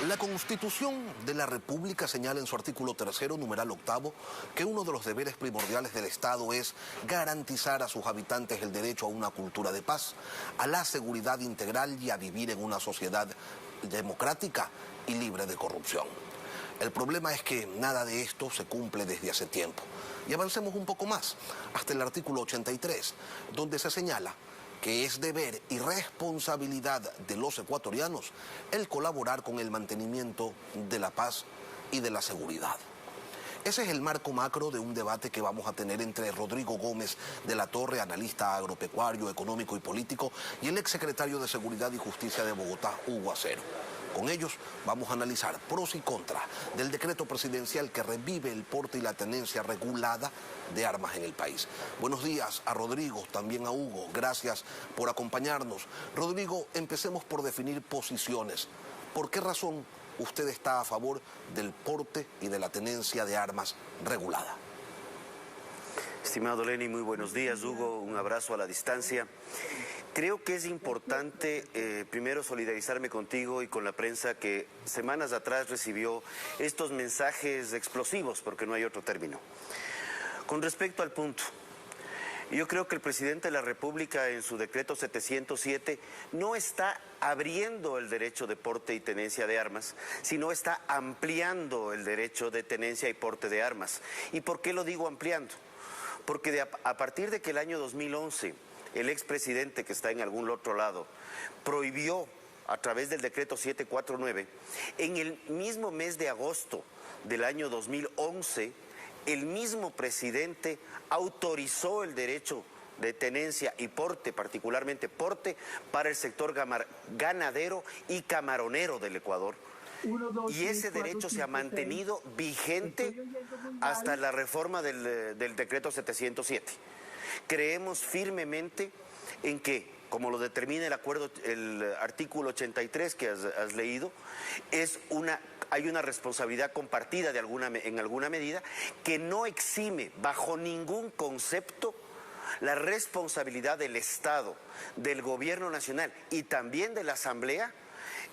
La Constitución de la República señala en su artículo 3º, numeral 8º, que uno de los deberes primordiales del Estado es garantizar a sus habitantes el derecho a una cultura de paz, a la seguridad integral y a vivir en una sociedad democrática y libre de corrupción. El problema es que nada de esto se cumple desde hace tiempo. Y avancemos un poco más, hasta el artículo 83, donde se señala que es deber y responsabilidad de los ecuatorianos el colaborar con el mantenimiento de la paz y de la seguridad. Ese es el marco macro de un debate que vamos a tener entre Rodrigo Gómez de la Torre, analista agropecuario, económico y político, y el exsecretario de Seguridad y Justicia de Bogotá, Hugo Acero. Con ellos vamos a analizar pros y contras del decreto presidencial que revive el porte y la tenencia regulada de armas en el país. Buenos días a Rodrigo, también a Hugo. Gracias por acompañarnos. Rodrigo, empecemos por definir posiciones. ¿Por qué razón usted está a favor del porte y de la tenencia de armas regulada? Estimado Lenny, muy buenos días. Hugo, un abrazo a la distancia. Creo que es importante primero solidarizarme contigo y con la prensa que semanas atrás recibió estos mensajes explosivos, porque no hay otro término. Con respecto al punto, yo creo que el presidente de la República en su decreto 707 no está abriendo el derecho de porte y tenencia de armas, sino está ampliando el derecho de tenencia y porte de armas. ¿Y por qué lo digo ampliando? Porque a partir de que el año 2011 el expresidente, que está en algún otro lado, prohibió a través del decreto 749, en el mismo mes de agosto del año 2011, el mismo presidente autorizó el derecho de tenencia y porte, particularmente porte, para el sector ganadero y camaronero del Ecuador. Y ese derecho se ha mantenido vigente hasta la reforma del decreto 707. Creemos firmemente en que, como lo determina el artículo 83 que has leído, hay una responsabilidad compartida en alguna medida que no exime bajo ningún concepto la responsabilidad del Estado, del Gobierno Nacional y también de la Asamblea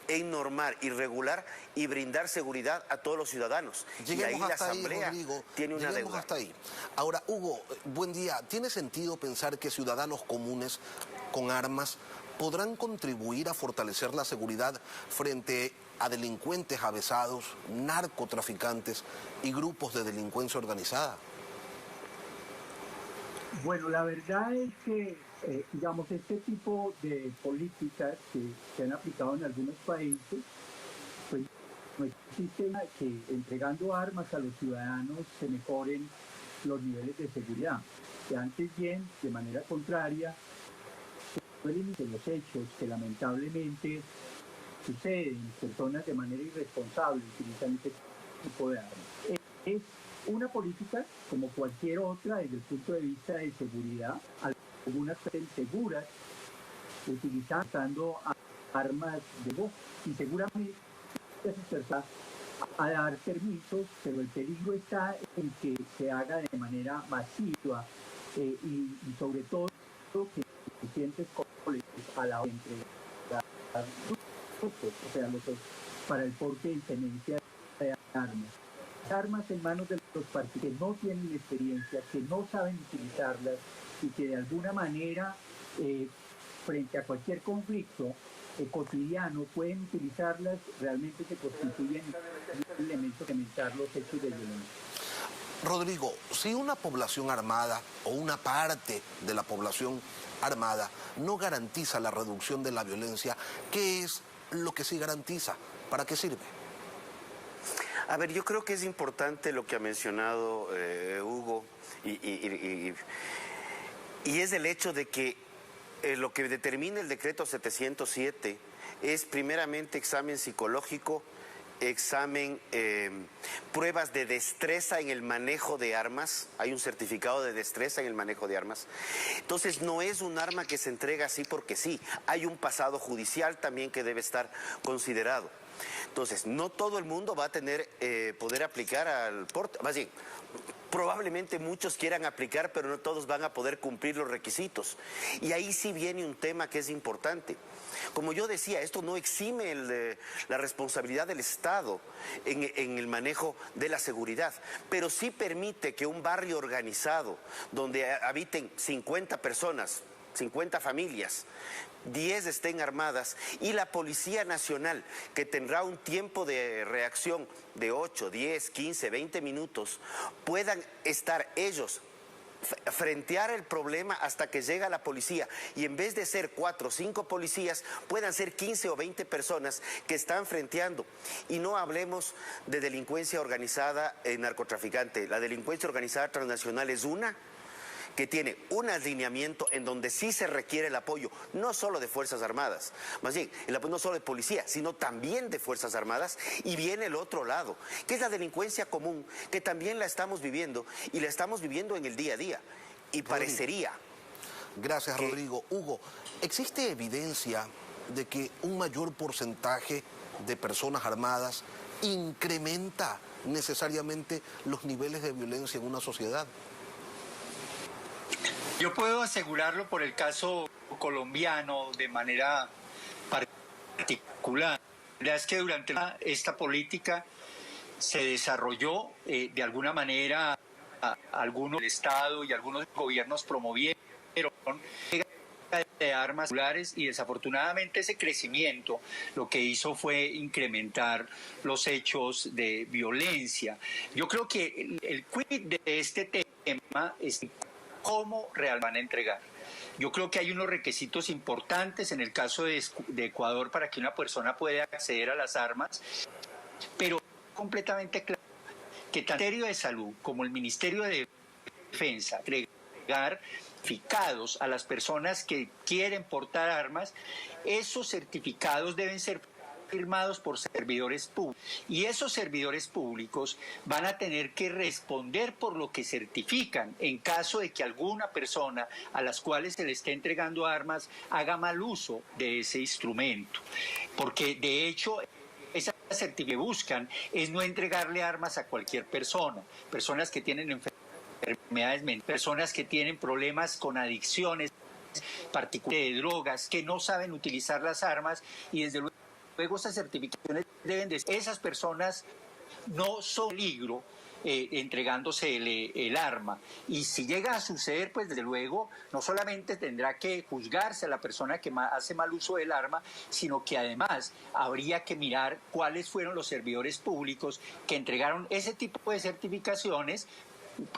en normar y regular y brindar seguridad a todos los ciudadanos. Lleguemos y ahí la hasta Asamblea ahí, Rodrigo. Tiene una deuda. Hasta ahí. Ahora, Hugo, buen día. ¿Tiene sentido pensar que ciudadanos comunes con armas podrán contribuir a fortalecer la seguridad frente a delincuentes avesados, narcotraficantes y grupos de delincuencia organizada? Bueno, la verdad es que, digamos, este tipo de políticas que se han aplicado en algunos países, pues no existe que entregando armas a los ciudadanos se mejoren los niveles de seguridad. Que antes bien, de manera contraria, suelen ser los hechos que lamentablemente suceden, personas de manera irresponsable utilizan este tipo de armas. Es una política como cualquier otra desde el punto de vista de seguridad, algunas seguras utilizando armas de voz y seguramente se trata a dar permisos, pero el peligro está en que se haga de manera masiva y sobre todo que suficientes a la hora de entregar o sea, para el porte y tenencia de armas en manos de los partidos que no tienen experiencia, que no saben utilizarlas y que de alguna manera frente a cualquier conflicto cotidiano pueden utilizarlas, realmente se constituyen un elemento de aumentar los hechos de violencia. Rodrigo, si una población armada o una parte de la población armada no garantiza la reducción de la violencia, ¿qué es lo que sí garantiza? ¿Para qué sirve? A ver, yo creo que es importante lo que ha mencionado Hugo y es el hecho de que lo que determina el decreto 707 es primeramente examen psicológico, pruebas de destreza en el manejo de armas, hay un certificado de destreza en el manejo de armas. Entonces no es un arma que se entrega así porque sí, hay un pasado judicial también que debe estar considerado. Entonces, no todo el mundo va a tener poder aplicar al porte, más bien, probablemente muchos quieran aplicar, pero no todos van a poder cumplir los requisitos. Y ahí sí viene un tema que es importante. Como yo decía, esto no exime la responsabilidad del Estado en el manejo de la seguridad, pero sí permite que un barrio organizado, donde habiten 50 personas, 50 familias, 10 estén armadas, y la Policía Nacional, que tendrá un tiempo de reacción de 8, 10, 15, 20 minutos, puedan estar ellos frentear el problema hasta que llega la policía, y en vez de ser 4 o 5 policías puedan ser 15 o 20 personas que están frenteando. Y no hablemos de delincuencia organizada narcotraficante. La delincuencia organizada transnacional es una que tiene un alineamiento en donde sí se requiere el apoyo, no solo de Fuerzas Armadas, más bien, el apoyo no solo de policía, sino también de Fuerzas Armadas, y viene el otro lado, que es la delincuencia común, que también la estamos viviendo, y la estamos viviendo en el día a día, y parecería... Gracias, Rodrigo. Hugo, ¿existe evidencia de que un mayor porcentaje de personas armadas incrementa necesariamente los niveles de violencia en una sociedad? Yo puedo asegurarlo por el caso colombiano de manera particular. La verdad es que durante esta política se desarrolló de alguna manera, algunos del Estado y algunos gobiernos promovieron de armas celulares, y desafortunadamente ese crecimiento lo que hizo fue incrementar los hechos de violencia. Yo creo que el quid de este tema es cómo realmente van a entregar. Yo creo que hay unos requisitos importantes en el caso de Ecuador para que una persona pueda acceder a las armas, pero completamente claro que tanto el Ministerio de Salud como el Ministerio de Defensa entregar certificados a las personas que quieren portar armas. Esos certificados deben ser firmados por servidores públicos, y esos servidores públicos van a tener que responder por lo que certifican en caso de que alguna persona a las cuales se le esté entregando armas haga mal uso de ese instrumento, porque de hecho esa certificación que buscan es no entregarle armas a cualquier persona, personas que tienen enfermedades mentales, personas que tienen problemas con adicciones particulares de drogas, que no saben utilizar las armas, y desde luego esas certificaciones deben de ser. Esas personas no son peligro entregándose el arma, y si llega a suceder, pues desde luego no solamente tendrá que juzgarse a la persona que hace mal uso del arma, sino que además habría que mirar cuáles fueron los servidores públicos que entregaron ese tipo de certificaciones,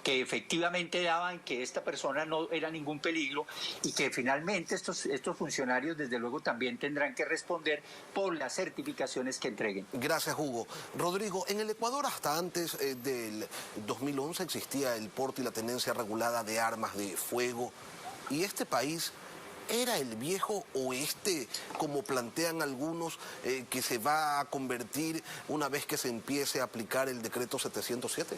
que efectivamente daban que esta persona no era ningún peligro, y que finalmente estos funcionarios desde luego también tendrán que responder por las certificaciones que entreguen. Gracias, Hugo. Rodrigo, en el Ecuador hasta antes del 2011 existía el porte y la tenencia regulada de armas de fuego, y este país ¿era el viejo oeste, como plantean algunos, que se va a convertir una vez que se empiece a aplicar el decreto 707?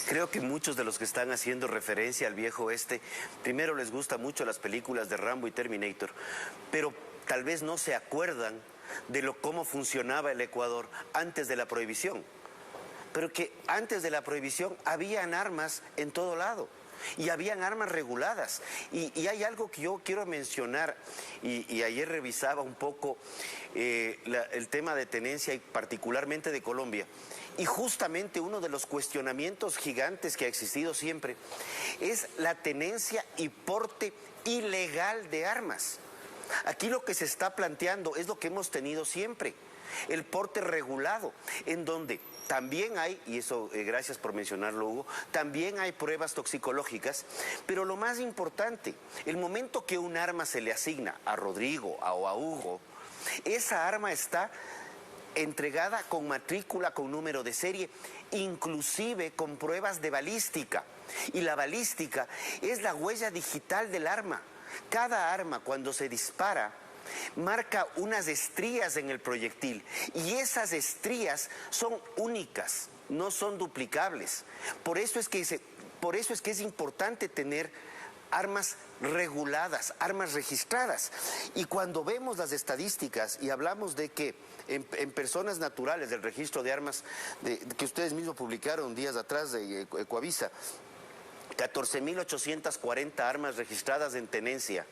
Creo que muchos de los que están haciendo referencia al viejo oeste, primero les gustan mucho las películas de Rambo y Terminator, pero tal vez no se acuerdan de cómo funcionaba el Ecuador antes de la prohibición. Pero que antes de la prohibición habían armas en todo lado, y habían armas reguladas. Y hay algo que yo quiero mencionar, y ayer revisaba un poco el tema de tenencia, y particularmente de Colombia. Y justamente uno de los cuestionamientos gigantes que ha existido siempre es la tenencia y porte ilegal de armas. Aquí lo que se está planteando es lo que hemos tenido siempre, el porte regulado, en donde también hay, y eso gracias por mencionarlo, Hugo, también hay pruebas toxicológicas, pero lo más importante, el momento que un arma se le asigna a Rodrigo o a Hugo, esa arma está entregada con matrícula, con número de serie, inclusive con pruebas de balística. Y la balística es la huella digital del arma. Cada arma, cuando se dispara, marca unas estrías en el proyectil, y esas estrías son únicas, no son duplicables. Por eso es que es importante tener armas reguladas, armas registradas. Y cuando vemos las estadísticas y hablamos de que en personas naturales del registro de armas que ustedes mismos publicaron días atrás de Ecuavisa, 14.840 armas registradas en tenencia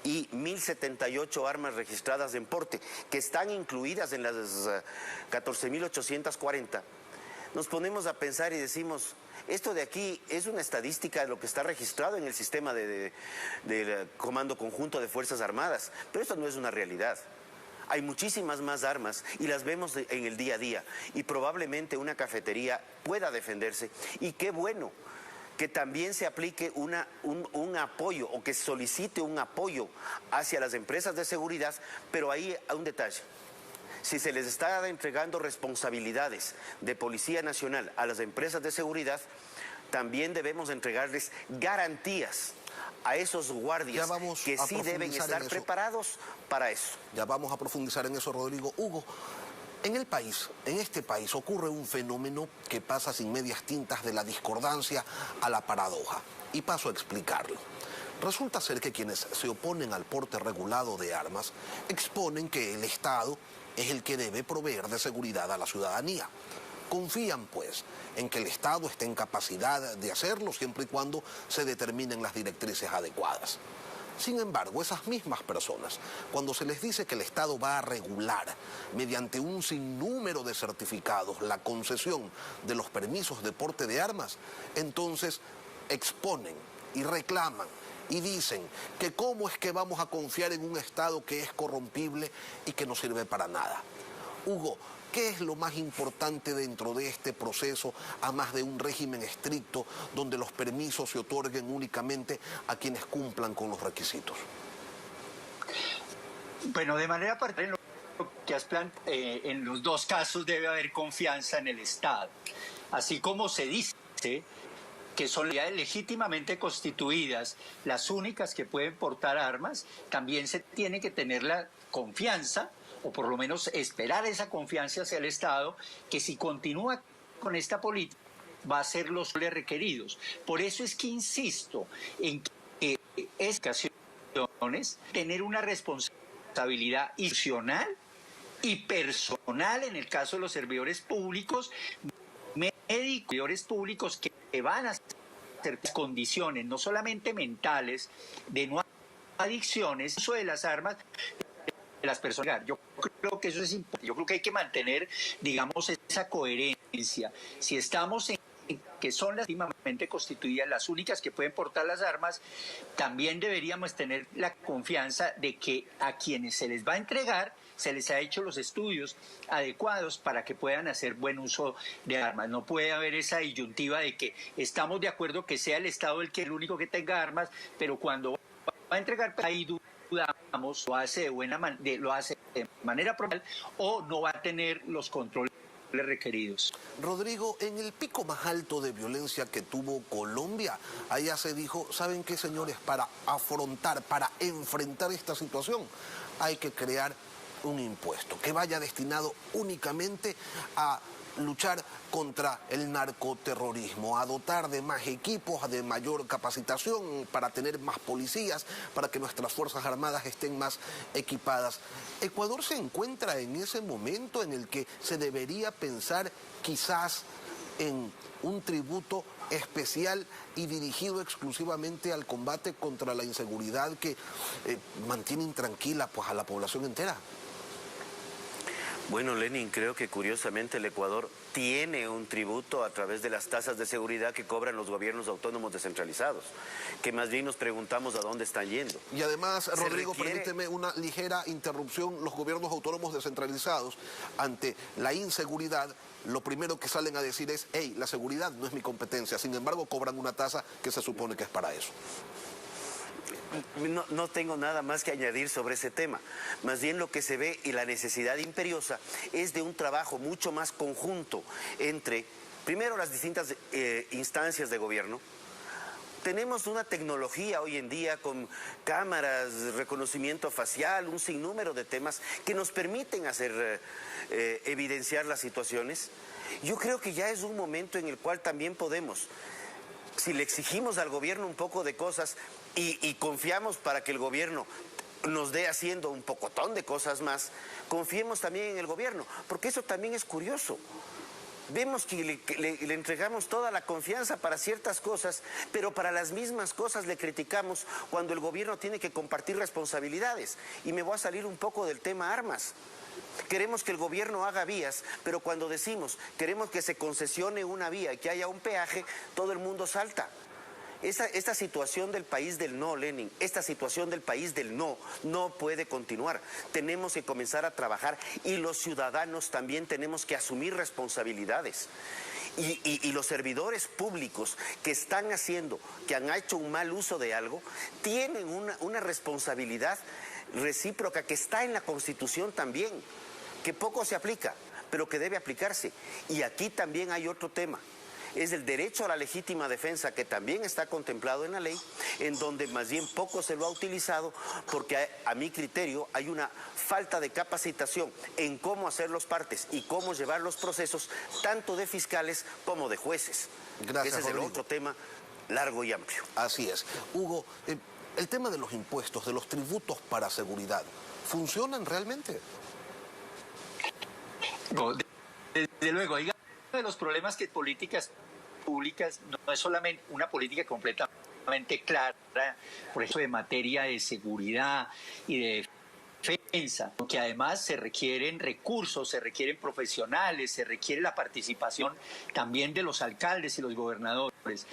y 1.078 armas registradas en porte, que están incluidas en las 14.840, nos ponemos a pensar y decimos, esto de aquí es una estadística de lo que está registrado en el sistema del Comando Conjunto de Fuerzas Armadas, pero esto no es una realidad. Hay muchísimas más armas y las vemos en el día a día, y probablemente una cafetería pueda defenderse, y qué bueno que también se aplique un apoyo, o que solicite un apoyo hacia las empresas de seguridad, pero ahí hay un detalle. Si se les está entregando responsabilidades de Policía Nacional a las empresas de seguridad, también debemos entregarles garantías a esos guardias que sí deben estar preparados para eso. Ya vamos a profundizar en eso, Rodrigo. Hugo, en este país ocurre un fenómeno que pasa sin medias tintas de la discordancia a la paradoja. Y paso a explicarlo. Resulta ser que quienes se oponen al porte regulado de armas exponen que el Estado es el que debe proveer de seguridad a la ciudadanía. Confían, pues, en que el Estado esté en capacidad de hacerlo siempre y cuando se determinen las directrices adecuadas. Sin embargo, esas mismas personas, cuando se les dice que el Estado va a regular mediante un sinnúmero de certificados la concesión de los permisos de porte de armas, entonces exponen y reclaman y dicen que cómo es que vamos a confiar en un Estado que es corrompible y que no sirve para nada. Hugo, ¿qué es lo más importante dentro de este proceso, a más de un régimen estricto donde los permisos se otorguen únicamente a quienes cumplan con los requisitos? Bueno, de manera particular, en lo que has planteado, en los dos casos debe haber confianza en el Estado. Así como se dice que son legítimamente constituidas las únicas que pueden portar armas, también se tiene que tener la confianza, o por lo menos esperar esa confianza hacia el Estado, que si continúa con esta política va a ser los requeridos. Por eso es que insisto en que es ocasiones tener una responsabilidad institucional y personal en el caso de los servidores públicos, médicos, servidores públicos que van a hacer condiciones no solamente mentales, de no adicciones, uso de las armas de las personas. Yo creo que eso es importante. Yo creo que hay que mantener, digamos, esa coherencia. Si estamos en que son legítimamente constituidas las únicas que pueden portar las armas, también deberíamos tener la confianza de que a quienes se les va a entregar se les ha hecho los estudios adecuados para que puedan hacer buen uso de armas. No puede haber esa disyuntiva de que estamos de acuerdo que sea el Estado el único que tenga armas, pero cuando va a entregar, ahí dudamos, lo hace de manera probable o no va a tener los controles requeridos. Rodrigo, en el pico más alto de violencia que tuvo Colombia, allá se dijo, ¿saben qué, señores? Para enfrentar esta situación, hay que crear un impuesto que vaya destinado únicamente a luchar contra el narcoterrorismo, a dotar de más equipos, de mayor capacitación, para tener más policías, para que nuestras Fuerzas Armadas estén más equipadas. Ecuador se encuentra en ese momento en el que se debería pensar quizás en un tributo especial y dirigido exclusivamente al combate contra la inseguridad que mantiene intranquila pues, a la población entera. Bueno, Lenin, creo que curiosamente el Ecuador tiene un tributo a través de las tasas de seguridad que cobran los gobiernos autónomos descentralizados, que más bien nos preguntamos a dónde están yendo. Y además, Rodrigo, permíteme una ligera interrupción. Los gobiernos autónomos descentralizados, ante la inseguridad, lo primero que salen a decir es, hey, la seguridad no es mi competencia. Sin embargo, cobran una tasa que se supone que es para eso. No tengo nada más que añadir sobre ese tema. Más bien lo que se ve y la necesidad imperiosa es de un trabajo mucho más conjunto entre, primero, las distintas instancias de gobierno. Tenemos una tecnología hoy en día con cámaras, reconocimiento facial, un sinnúmero de temas que nos permiten evidenciar las situaciones. Yo creo que ya es un momento en el cual también podemos si le exigimos al gobierno un poco de cosas y confiamos para que el gobierno nos dé haciendo un pocotón de cosas más, confiemos también en el gobierno, porque eso también es curioso. Vemos que le entregamos toda la confianza para ciertas cosas, pero para las mismas cosas le criticamos cuando el gobierno tiene que compartir responsabilidades. Y me voy a salir un poco del tema armas. Queremos que el gobierno haga vías, pero cuando decimos queremos que se concesione una vía y que haya un peaje, todo el mundo salta. Esta situación del país del no, Lenin, esta situación del país del no puede continuar. Tenemos que comenzar a trabajar y los ciudadanos también tenemos que asumir responsabilidades. Y los servidores públicos que están haciendo, que han hecho un mal uso de algo, tienen una responsabilidad recíproca que está en la Constitución también, que poco se aplica, pero que debe aplicarse. Y aquí también hay otro tema. Es el derecho a la legítima defensa, que también está contemplado en la ley, en donde más bien poco se lo ha utilizado, porque a mi criterio hay una falta de capacitación en cómo hacer los partes y cómo llevar los procesos, tanto de fiscales como de jueces. Gracias, ese es Rodrigo. el otro tema largo y amplio. Así es. Hugo, el tema de los impuestos, de los tributos para seguridad, ¿funcionan realmente? No, desde luego, hay uno de los problemas que políticas públicas no es solamente una política completamente clara, por eso de materia de seguridad y de defensa, que además se requieren recursos, se requieren profesionales, se requiere la participación también de los alcaldes y los gobernadores.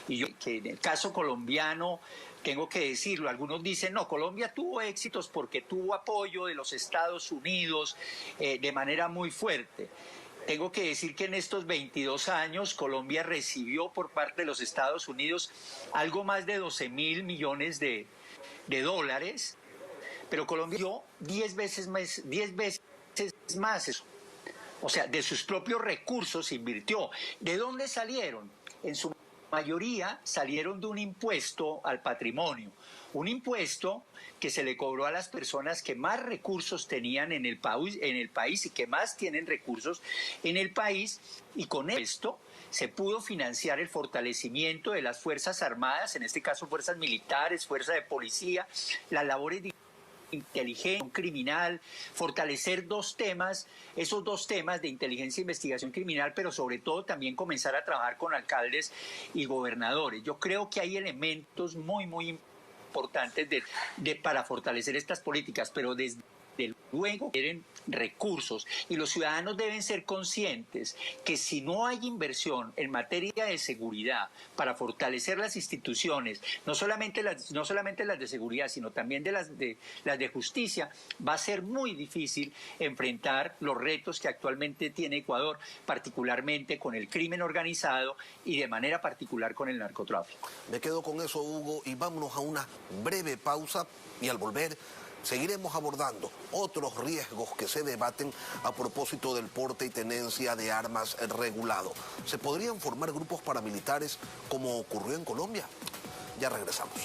Y yo, que en el caso colombiano, tengo que decirlo, algunos dicen, no, Colombia tuvo éxitos porque tuvo apoyo de los Estados Unidos de manera muy fuerte. Tengo que decir que en estos 22 años Colombia recibió por parte de los Estados Unidos algo más de 12.000 millones de dólares, pero Colombia dio 10 veces más eso. O sea, de sus propios recursos invirtió. ¿De dónde salieron? En su mayoría salieron de un impuesto al patrimonio, un impuesto que se le cobró a las personas que más recursos tenían en el país y que más tienen recursos en el país, y con esto se pudo financiar el fortalecimiento de las Fuerzas Armadas, en este caso fuerzas militares, fuerzas de policía, las labores de inteligencia criminal, fortalecer esos dos temas de inteligencia e investigación criminal, pero sobre todo también comenzar a trabajar con alcaldes y gobernadores. Yo creo que hay elementos muy importantes para fortalecer estas políticas, pero desde luego quieren recursos, y los ciudadanos deben ser conscientes que si no hay inversión en materia de seguridad para fortalecer las instituciones, no solamente las de seguridad, sino también las de justicia, va a ser muy difícil enfrentar los retos que actualmente tiene Ecuador, particularmente con el crimen organizado y de manera particular con el narcotráfico. Me quedo con eso, Hugo, y vámonos a una breve pausa, y al volver seguiremos abordando otros riesgos que se debaten a propósito del porte y tenencia de armas regulado. ¿Se podrían formar grupos paramilitares como ocurrió en Colombia? Ya regresamos.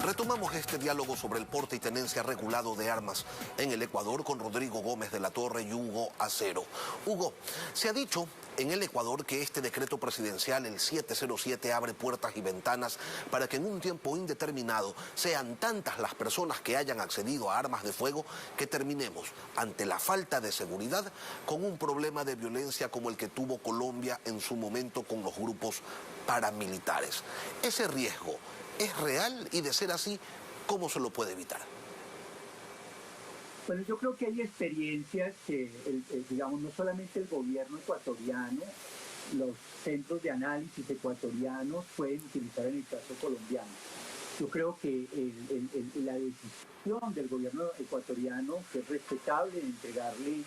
Retomamos este diálogo sobre el porte y tenencia regulado de armas en el Ecuador con Rodrigo Gómez de la Torre y Hugo Acero. Hugo, se ha dicho en el Ecuador que este decreto presidencial, el 707, abre puertas y ventanas para que en un tiempo indeterminado sean tantas las personas que hayan accedido a armas de fuego que terminemos, ante la falta de seguridad, con un problema de violencia como el que tuvo Colombia en su momento con los grupos paramilitares. Ese riesgo ¿es real? Y de ser así, ¿cómo se lo puede evitar? Bueno, yo creo que hay experiencias que, digamos, no solamente el gobierno ecuatoriano, los centros de análisis ecuatorianos pueden utilizar en el caso colombiano. Yo creo que la decisión del gobierno ecuatoriano, que es respetable, de entregarle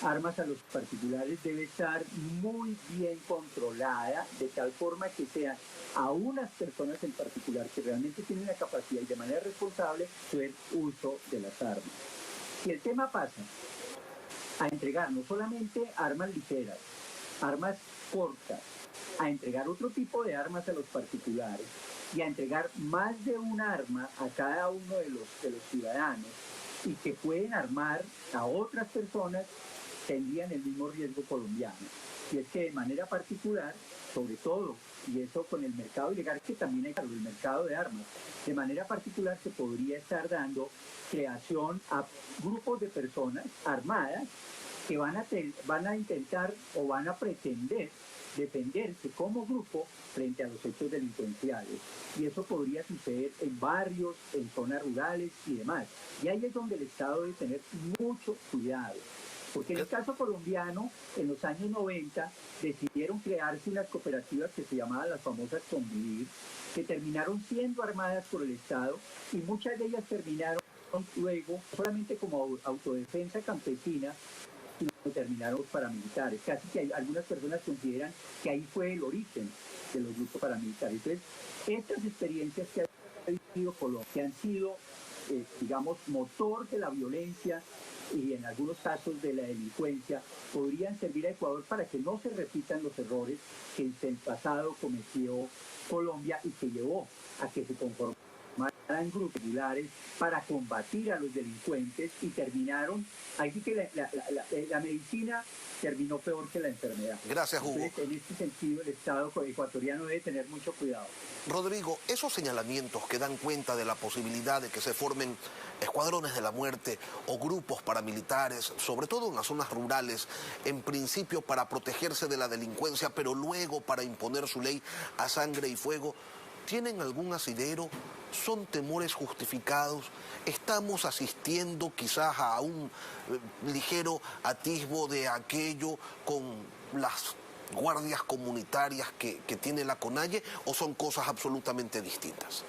armas a los particulares, debe estar muy bien controlada, de tal forma que sean a unas personas en particular que realmente tienen la capacidad y de manera responsable hacer uso de las armas. Y el tema pasa a entregar no solamente armas ligeras, armas cortas, a entregar otro tipo de armas a los particulares y a entregar más de un arma a cada uno de los ciudadanos, y que pueden armar a otras personas, tendrían el mismo riesgo colombiano. Y es que de manera particular, sobre todo, y eso con el mercado ilegal, que también hay el mercado de armas, de manera particular se podría estar dando creación a grupos de personas armadas que van a intentar o van a pretender defenderse como grupo frente a los hechos delincuenciales. Y eso podría suceder en barrios, en zonas rurales y demás. Y ahí es donde el Estado debe tener mucho cuidado. Porque en el caso colombiano, en los años 90, decidieron crearse unas cooperativas que se llamaban las famosas Convivir, que terminaron siendo armadas por el Estado y muchas de ellas terminaron luego solamente como autodefensa campesina, sino terminaron los paramilitares. Casi que algunas personas consideran que ahí fue el origen de los grupos paramilitares. Entonces, estas experiencias que ha vivido Colombia, que han sido, digamos, motor de la violencia y en algunos casos de la delincuencia, podrían servir a Ecuador para que no se repitan los errores que en el pasado cometió Colombia y que llevó a que se conformaran grupos regulares para combatir a los delincuentes y terminaron, así que la medicina terminó peor que la enfermedad. Gracias, Hugo. Entonces, en este sentido, el Estado ecuatoriano debe tener mucho cuidado. Rodrigo, esos señalamientos que dan cuenta de la posibilidad de que se formen escuadrones de la muerte o grupos paramilitares, sobre todo en las zonas rurales, en principio para protegerse de la delincuencia, pero luego para imponer su ley a sangre y fuego, ¿tienen algún asidero? ¿Son temores justificados? ¿Estamos asistiendo quizás a un ligero atisbo de aquello con las guardias comunitarias que tiene la CONAIE, o son cosas absolutamente distintas?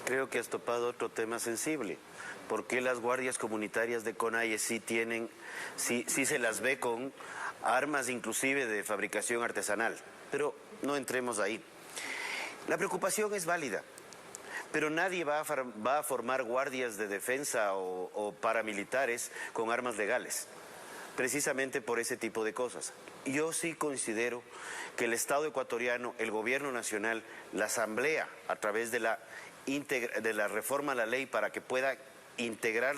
Creo que has topado otro tema sensible. ¿Por qué las guardias comunitarias de CONAIE sí se las ve con armas inclusive de fabricación artesanal? Pero no entremos ahí. La preocupación es válida, pero nadie va a formar guardias de defensa o paramilitares con armas legales, precisamente por ese tipo de cosas. Yo sí considero que el Estado ecuatoriano, el gobierno nacional, la Asamblea, a través de la reforma a la ley para que pueda integrar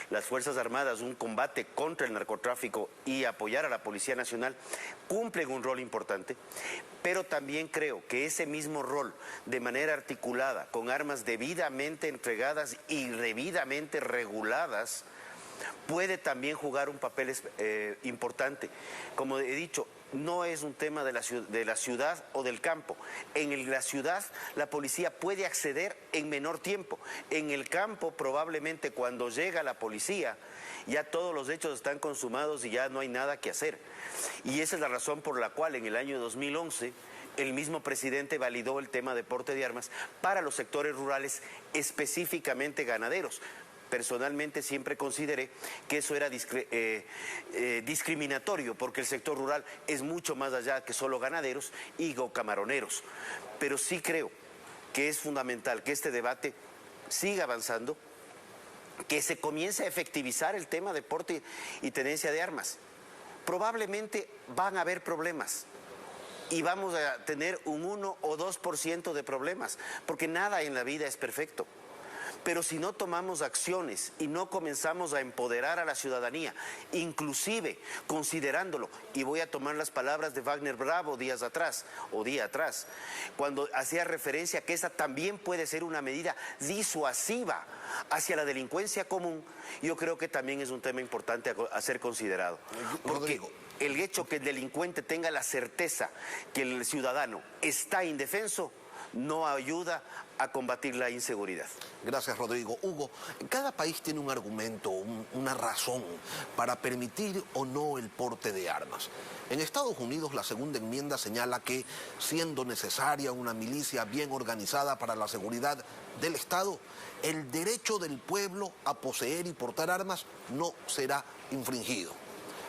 las Fuerzas Armadas, un combate contra el narcotráfico y apoyar a la Policía Nacional, cumplen un rol importante, pero también creo que ese mismo rol, de manera articulada, con armas debidamente entregadas y debidamente reguladas, puede también jugar un papel importante. Como he dicho, no es un tema de la ciudad o del campo. En la ciudad la policía puede acceder en menor tiempo. En el campo probablemente cuando llega la policía ya todos los hechos están consumados y ya no hay nada que hacer. Y esa es la razón por la cual en el año 2011 el mismo presidente validó el tema de porte de armas para los sectores rurales, específicamente ganaderos. Personalmente siempre consideré que eso era discriminatorio, porque el sector rural es mucho más allá que solo ganaderos y camaroneros. Pero sí creo que es fundamental que este debate siga avanzando, que se comience a efectivizar el tema de porte y tenencia de armas. Probablemente van a haber problemas y vamos a tener un 1 o 2% de problemas, porque nada en la vida es perfecto. Pero si no tomamos acciones y no comenzamos a empoderar a la ciudadanía, inclusive considerándolo, y voy a tomar las palabras de Wagner Bravo día atrás, cuando hacía referencia a que esa también puede ser una medida disuasiva hacia la delincuencia común, yo creo que también es un tema importante a ser considerado. Porque el hecho que el delincuente tenga la certeza que el ciudadano está indefenso no ayuda a combatir la inseguridad. Gracias, Rodrigo. Hugo, cada país tiene un argumento, una razón para permitir o no el porte de armas. En Estados Unidos, la segunda enmienda señala que, siendo necesaria una milicia bien organizada para la seguridad del Estado, el derecho del pueblo a poseer y portar armas no será infringido.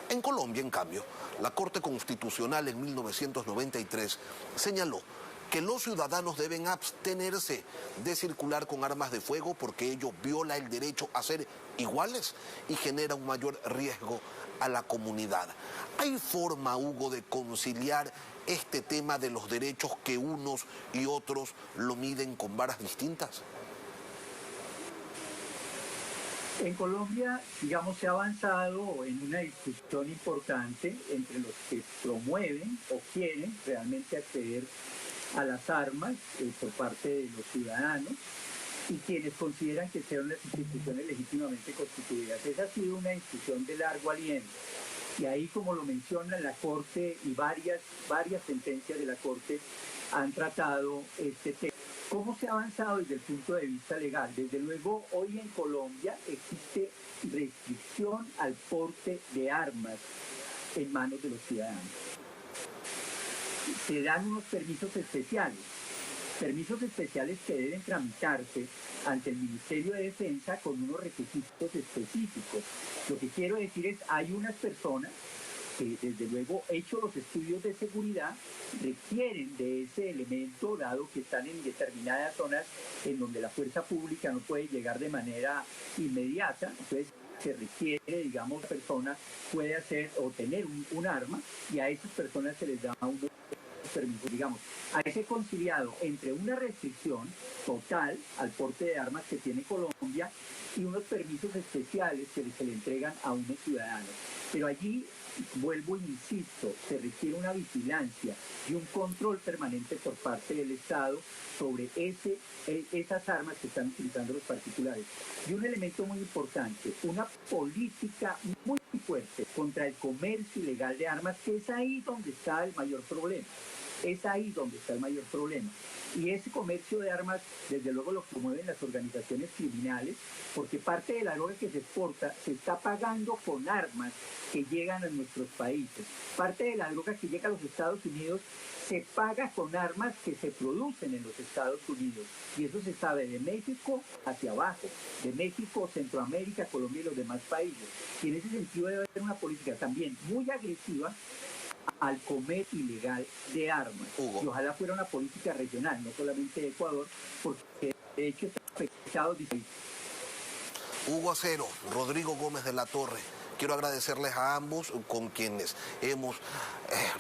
En Colombia, en cambio, la Corte Constitucional en 1993 señaló que los ciudadanos deben abstenerse de circular con armas de fuego porque ello viola el derecho a ser iguales y genera un mayor riesgo a la comunidad. ¿Hay forma, Hugo, de conciliar este tema de los derechos que unos y otros lo miden con varas distintas? En Colombia, digamos, se ha avanzado en una discusión importante entre los que promueven o quieren realmente acceder a las armas por parte de los ciudadanos y quienes consideran que sean las instituciones legítimamente constituidas. Esa ha sido una discusión de largo aliento. Y ahí, como lo menciona la Corte y varias sentencias de la Corte han tratado este tema. ¿Cómo se ha avanzado desde el punto de vista legal? Desde luego, hoy en Colombia existe restricción al porte de armas en manos de los ciudadanos. Se dan unos permisos especiales que deben tramitarse ante el Ministerio de Defensa con unos requisitos específicos. Lo que quiero decir es, hay unas personas que desde luego, hechos los estudios de seguridad, requieren de ese elemento, dado que están en determinadas zonas en donde la fuerza pública no puede llegar de manera inmediata. Entonces se requiere, digamos, la persona puede hacer o tener un arma, y a esas personas se les da un permiso, digamos, a ese conciliado entre una restricción total al porte de armas que tiene Colombia y unos permisos especiales que se le entregan a unos ciudadanos. Pero allí, vuelvo e insisto, se requiere una vigilancia y un control permanente por parte del Estado sobre esas armas que están utilizando los particulares. Y un elemento muy importante, una política muy fuerte contra el comercio ilegal de armas, que es ahí donde está el mayor problema. Es ahí donde está el mayor problema. Y ese comercio de armas, desde luego, lo promueven las organizaciones criminales, porque parte de la droga que se exporta se está pagando con armas que llegan a nuestros países. Parte de la droga que llega a los Estados Unidos se paga con armas que se producen en los Estados Unidos. Y eso se sabe de México hacia abajo, de México, Centroamérica, Colombia y los demás países. Y en ese sentido debe haber una política también muy agresiva al comercio ilegal de armas. Hugo. Y ojalá fuera una política regional, no solamente de Ecuador, porque de hecho está afectado. Hugo Acero, Rodrigo Gómez de la Torre, quiero agradecerles a ambos con quienes hemos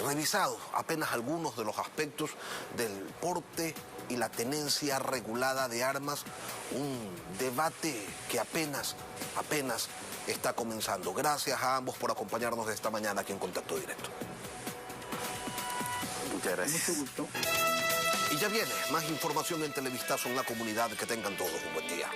revisado apenas algunos de los aspectos del porte y la tenencia regulada de armas, un debate que apenas está comenzando. Gracias a ambos por acompañarnos esta mañana aquí en Contacto Directo. Muchas gracias. Mucho gusto. Y ya viene más información en Televistazo en la comunidad. Que tengan todos un buen día.